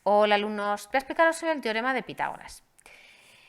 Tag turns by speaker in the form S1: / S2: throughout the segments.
S1: Hola alumnos, voy a explicaros hoy el teorema de Pitágoras.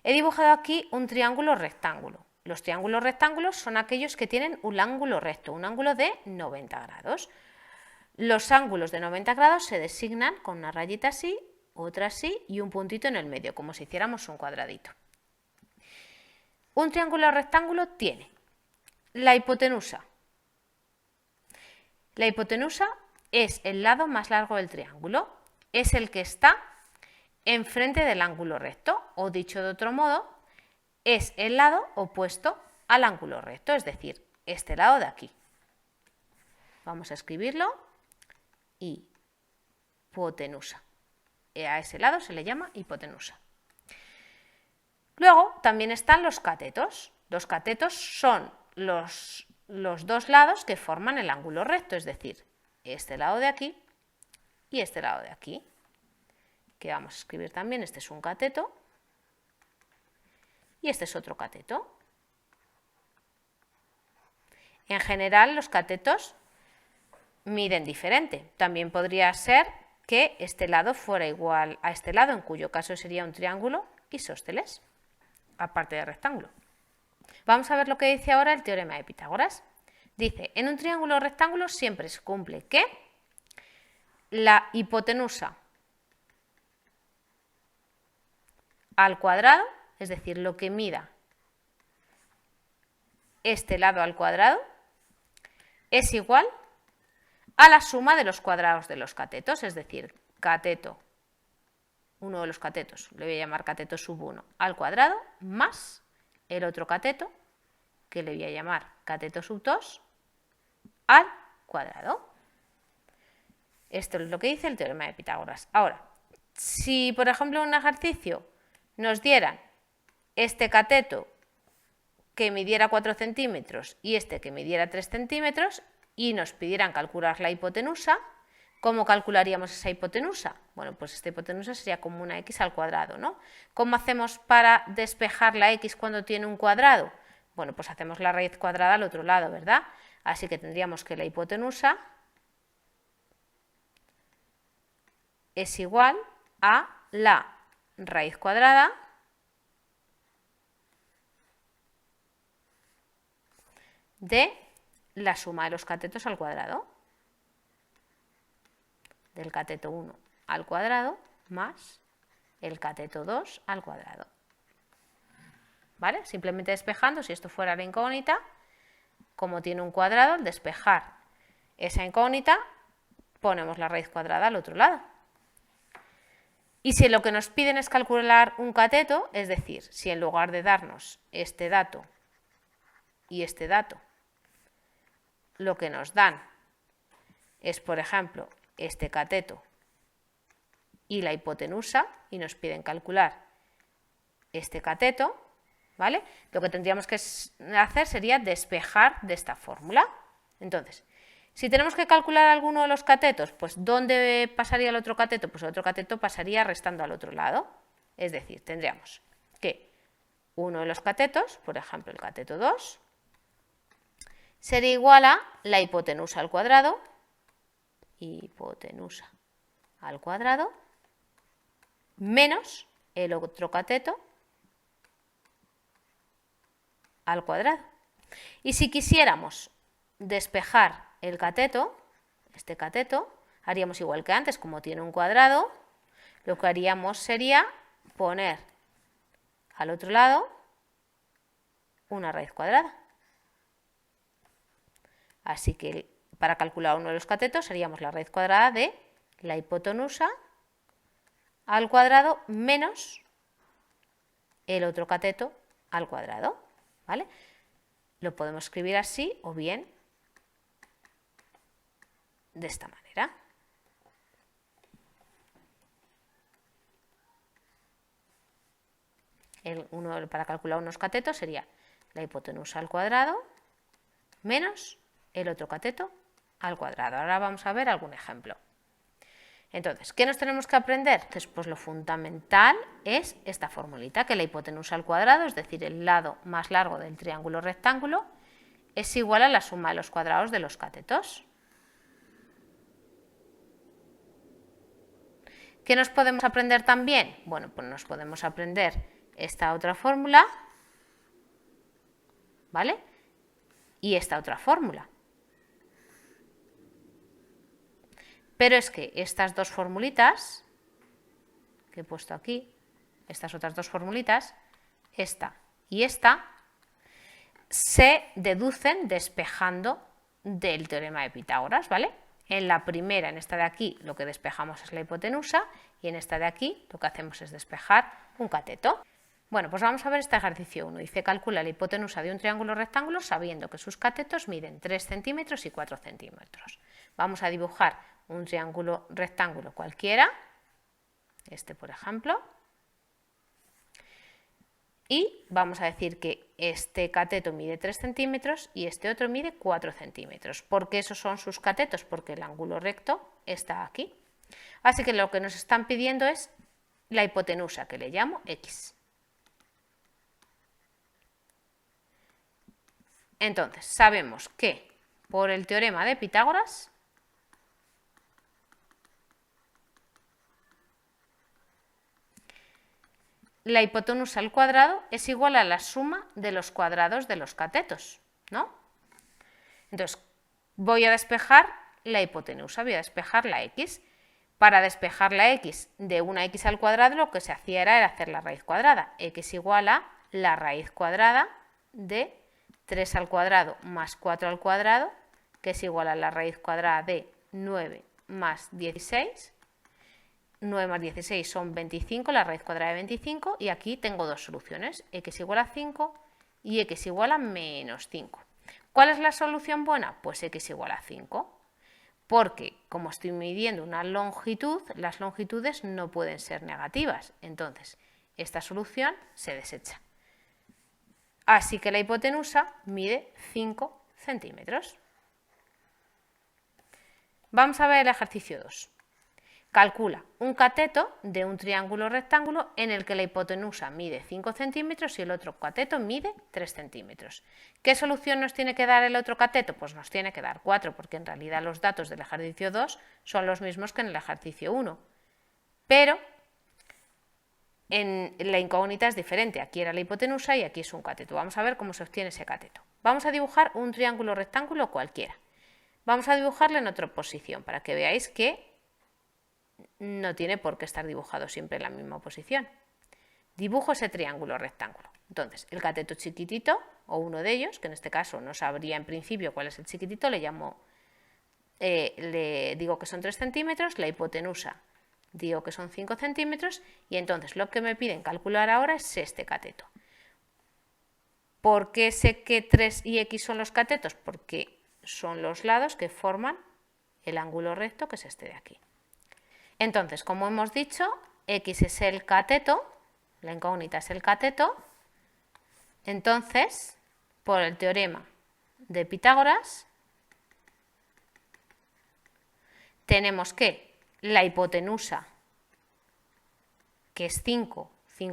S1: He dibujado aquí un triángulo rectángulo. Los triángulos rectángulos son aquellos que tienen un ángulo recto, un ángulo de 90 grados. Los ángulos de 90 grados se designan con una rayita así, otra así y un puntito en el medio, como si hiciéramos un cuadradito. Un triángulo rectángulo tiene la hipotenusa. La hipotenusa es el lado más largo del triángulo, es el que está enfrente del ángulo recto, o dicho de otro modo, es el lado opuesto al ángulo recto, es decir, este lado de aquí. Vamos a escribirlo, hipotenusa. A ese lado se le llama hipotenusa. Luego también están los catetos. Los catetos son los dos lados que forman el ángulo recto, es decir, este lado de aquí y este lado de aquí, que vamos a escribir también, este es un cateto y este es otro cateto. En general los catetos miden diferente, también podría ser que este lado fuera igual a este lado, en cuyo caso sería un triángulo isósceles, aparte de rectángulo. Vamos a ver lo que dice ahora el teorema de Pitágoras. Dice, en un triángulo rectángulo siempre se cumple que la hipotenusa al cuadrado, es decir, lo que mida este lado al cuadrado, es igual a la suma de los cuadrados de los catetos, es decir, cateto, uno de los catetos, le voy a llamar cateto sub 1 al cuadrado, más el otro cateto, que le voy a llamar cateto sub 2 al cuadrado. Esto es lo que dice el teorema de Pitágoras. Ahora, si por ejemplo en un ejercicio nos dieran este cateto que midiera 4 centímetros y este que midiera 3 centímetros y nos pidieran calcular la hipotenusa, ¿cómo calcularíamos esa hipotenusa? Bueno, pues esta hipotenusa sería como una x al cuadrado, ¿no? ¿Cómo hacemos para despejar la x cuando tiene un cuadrado? Bueno, pues hacemos la raíz cuadrada al otro lado, ¿verdad? Así que tendríamos que la hipotenusa es igual a la raíz cuadrada de la suma de los catetos al cuadrado, del cateto 1 al cuadrado más el cateto 2 al cuadrado. ¿Vale? Simplemente despejando, si esto fuera la incógnita, como tiene un cuadrado, al despejar esa incógnita, ponemos la raíz cuadrada al otro lado. Y si lo que nos piden es calcular un cateto, es decir, si en lugar de darnos este dato y este dato, lo que nos dan es, por ejemplo, este cateto y la hipotenusa, y nos piden calcular este cateto, ¿vale? Lo que tendríamos que hacer sería despejar de esta fórmula. Entonces, si tenemos que calcular alguno de los catetos, pues ¿dónde pasaría el otro cateto? Pues el otro cateto pasaría restando al otro lado. Es decir, tendríamos que uno de los catetos, por ejemplo el cateto 2, sería igual a la hipotenusa al cuadrado, hipotenusa al cuadrado, menos el otro cateto al cuadrado. Y si quisiéramos despejar el cateto, este cateto, haríamos igual que antes, como tiene un cuadrado, lo que haríamos sería poner al otro lado una raíz cuadrada. Así que para calcular uno de los catetos haríamos la raíz cuadrada de la hipotenusa al cuadrado menos el otro cateto al cuadrado, ¿vale? Lo podemos escribir así o bien de esta manera. Para calcular unos catetos sería la hipotenusa al cuadrado menos el otro cateto al cuadrado. Ahora vamos a ver algún ejemplo. Entonces, ¿qué nos tenemos que aprender? Pues lo fundamental es esta formulita, que la hipotenusa al cuadrado, es decir, el lado más largo del triángulo rectángulo, es igual a la suma de los cuadrados de los catetos. ¿Qué nos podemos aprender también? Bueno, pues nos podemos aprender esta otra fórmula, ¿vale? Y esta otra fórmula. Pero es que estas dos formulitas que he puesto aquí, estas otras dos formulitas, esta y esta, se deducen despejando del teorema de Pitágoras, ¿vale? En la primera, en esta de aquí, lo que despejamos es la hipotenusa y en esta de aquí lo que hacemos es despejar un cateto. Bueno, pues vamos a ver este ejercicio 1. Dice, calcula la hipotenusa de un triángulo rectángulo sabiendo que sus catetos miden 3 centímetros y 4 centímetros. Vamos a dibujar un triángulo rectángulo cualquiera, este por ejemplo, y vamos a decir que este cateto mide 3 centímetros y este otro mide 4 centímetros. ¿Por qué esos son sus catetos? Porque el ángulo recto está aquí. Así que lo que nos están pidiendo es la hipotenusa, que le llamo X. Entonces, sabemos que por el teorema de Pitágoras, la hipotenusa al cuadrado es igual a la suma de los cuadrados de los catetos, ¿no? Entonces, voy a despejar la hipotenusa, voy a despejar la X. Para despejar la X de una X al cuadrado, lo que se hacía era hacer la raíz cuadrada. X igual a la raíz cuadrada de 3 al cuadrado más 4 al cuadrado, que es igual a la raíz cuadrada de 9 más 16. 9 más 16 son 25, la raíz cuadrada de 25, y aquí tengo dos soluciones, x igual a 5 y x igual a menos 5. ¿Cuál es la solución buena? Pues x igual a 5, porque como estoy midiendo una longitud, las longitudes no pueden ser negativas, entonces esta solución se desecha. Así que la hipotenusa mide 5 centímetros. Vamos a ver el ejercicio 2. Calcula un cateto de un triángulo rectángulo en el que la hipotenusa mide 5 centímetros y el otro cateto mide 3 centímetros. ¿Qué solución nos tiene que dar el otro cateto? Pues nos tiene que dar 4, porque en realidad los datos del ejercicio 2 son los mismos que en el ejercicio 1. Pero en la incógnita es diferente, aquí era la hipotenusa y aquí es un cateto. Vamos a ver cómo se obtiene ese cateto. Vamos a dibujar un triángulo rectángulo cualquiera. Vamos a dibujarlo en otra posición para que veáis que no tiene por qué estar dibujado siempre en la misma posición. Dibujo ese triángulo rectángulo. Entonces, el cateto chiquitito, o uno de ellos, que en este caso no sabría en principio cuál es el chiquitito, le digo que son 3 centímetros, la hipotenusa digo que son 5 centímetros, y entonces lo que me piden calcular ahora es este cateto. ¿Por qué sé que 3 y x son los catetos? Porque son los lados que forman el ángulo recto, que es este de aquí. Entonces, como hemos dicho, x es el cateto, la incógnita es el cateto, entonces, por el teorema de Pitágoras, tenemos que la hipotenusa, que es 5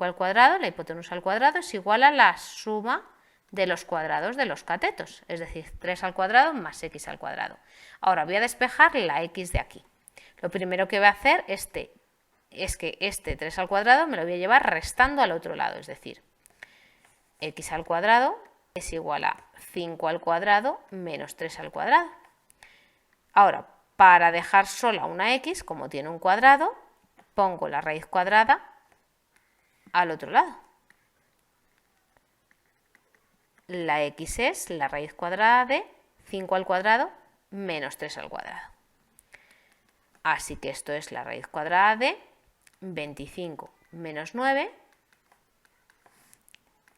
S1: al cuadrado, la hipotenusa al cuadrado es igual a la suma de los cuadrados de los catetos, es decir, 3 al cuadrado más x al cuadrado. Ahora voy a despejar la x de aquí. Lo primero que voy a hacer es que este 3 al cuadrado me lo voy a llevar restando al otro lado, es decir, x al cuadrado es igual a 5 al cuadrado menos 3 al cuadrado. Ahora, para dejar sola una x, como tiene un cuadrado, pongo la raíz cuadrada al otro lado. La x es la raíz cuadrada de 5 al cuadrado menos 3 al cuadrado. Así que esto es la raíz cuadrada de 25 menos 9,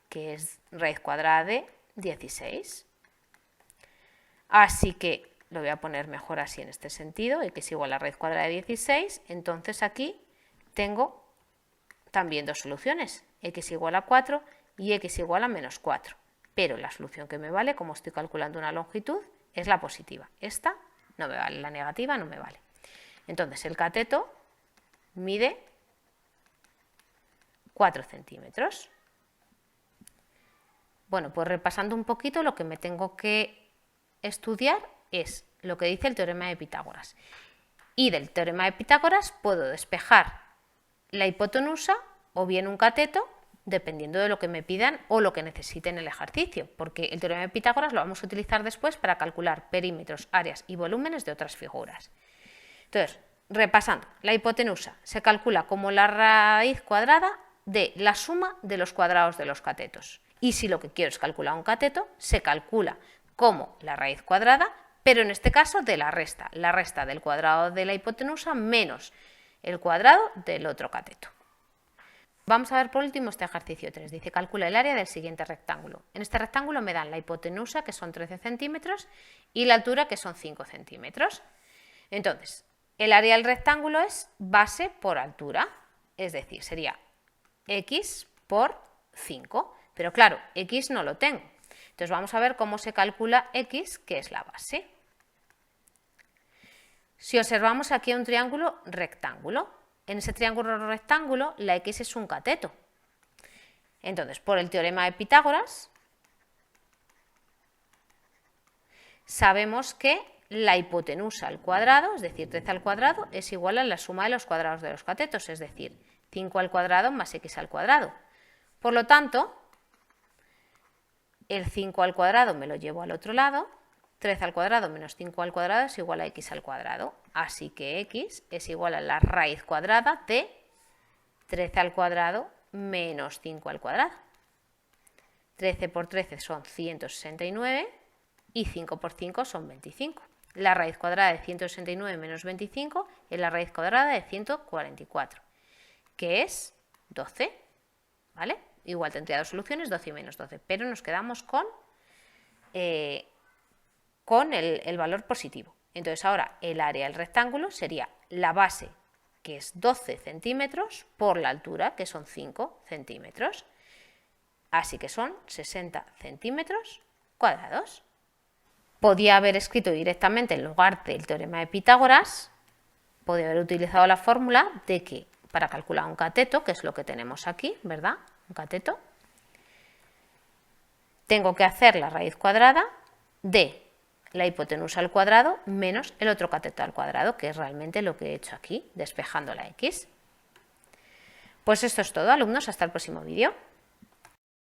S1: que es raíz cuadrada de 16. Así que lo voy a poner mejor así en este sentido, x es igual a raíz cuadrada de 16, entonces aquí tengo también dos soluciones, x igual a 4 y x igual a menos 4. Pero la solución que me vale, como estoy calculando una longitud, es la positiva. Esta no me vale, la negativa no me vale. Entonces el cateto mide 4 centímetros. Bueno, pues repasando un poquito, lo que me tengo que estudiar es lo que dice el teorema de Pitágoras. Y del teorema de Pitágoras puedo despejar la hipotenusa o bien un cateto, dependiendo de lo que me pidan o lo que necesiten en el ejercicio, porque el teorema de Pitágoras lo vamos a utilizar después para calcular perímetros, áreas y volúmenes de otras figuras. Entonces, repasando, la hipotenusa se calcula como la raíz cuadrada de la suma de los cuadrados de los catetos. Y si lo que quiero es calcular un cateto, se calcula como la raíz cuadrada, pero en este caso de la resta del cuadrado de la hipotenusa menos el cuadrado del otro cateto. Vamos a ver por último este ejercicio 3. Dice, calcula el área del siguiente rectángulo. En este rectángulo me dan la hipotenusa, que son 13 centímetros, y la altura, que son 5 centímetros. Entonces, el área del rectángulo es base por altura, es decir, sería x por 5. Pero claro, x no lo tengo. Entonces vamos a ver cómo se calcula x, que es la base. Si observamos aquí un triángulo rectángulo, en ese triángulo rectángulo la x es un cateto. Entonces, por el teorema de Pitágoras, sabemos que la hipotenusa al cuadrado, es decir, 13 al cuadrado, es igual a la suma de los cuadrados de los catetos, es decir, 5 al cuadrado más x al cuadrado. Por lo tanto, el 5 al cuadrado me lo llevo al otro lado, 13 al cuadrado menos 5 al cuadrado es igual a x al cuadrado. Así que x es igual a la raíz cuadrada de 13 al cuadrado menos 5 al cuadrado. 13 por 13 son 169 y 5 por 5 son 25. La raíz cuadrada de 169 menos 25 es la raíz cuadrada de 144, que es 12, ¿vale? Igual tendría dos soluciones, 12 y menos 12, pero nos quedamos con el valor positivo. Entonces ahora el área del rectángulo sería la base, que es 12 centímetros, por la altura, que son 5 centímetros. Así que son 60 centímetros cuadrados. Podía haber escrito directamente en lugar del teorema de Pitágoras, podía haber utilizado la fórmula de que para calcular un cateto, que es lo que tenemos aquí, ¿verdad? Un cateto, tengo que hacer la raíz cuadrada de la hipotenusa al cuadrado menos el otro cateto al cuadrado, que es realmente lo que he hecho aquí, despejando la x. Pues esto es todo, alumnos, hasta el próximo vídeo.